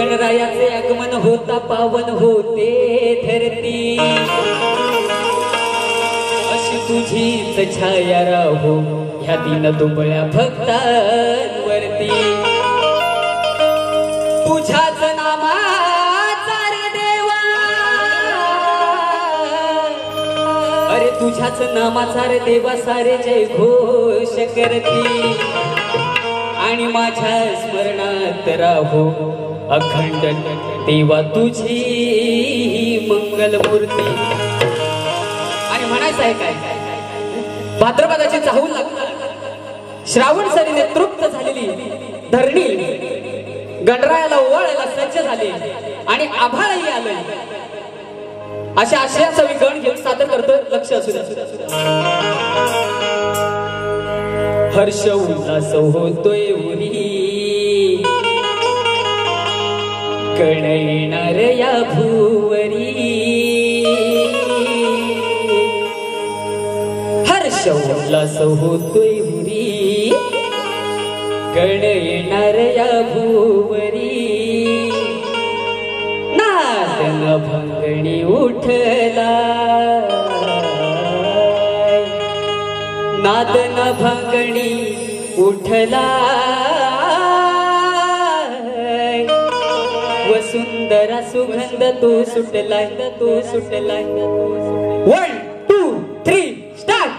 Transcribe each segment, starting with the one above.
गणरायाचे आगमन होता पावन होते धरती अशी तुझीच छाया राहो ह्या दिन दुबळ्या भक्तांवरती तुझ्याच नामाचा रे देवा अरे तुझ्याच नामाचा रे देवा सारे जय घोष करती आणि माझ्या स्मरणात राहो अखंड देवा तुझी मंगल मूर्ती। आणि म्हणायचं आहे काय भाद्रपदाची चाहूल लागली श्रावण सरीने तृप्त झालेली धरणी गणरायाला ओवाळायला सज्ज झाली आणि आभाळही आलं अशा आशयाचा मी गण घेऊन सादर करतोय लक्ष असू द्या। हर्ष उल्हास होतोय उरी गण येणार या भूवरी हर्ष उल्हास होतोय उरी गण येणार या भूवरी नादन भंगणी उठला नादन भंगणी उठला वसुंधरा सुगंध तू सुटलाय 1 2 3 स्टार्ट।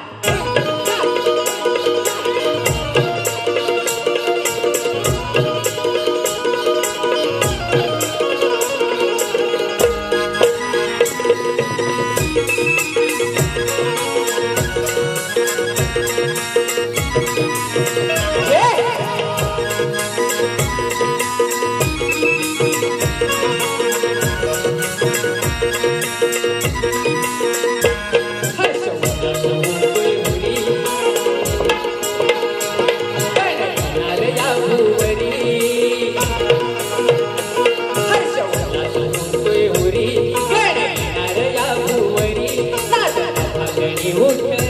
उठला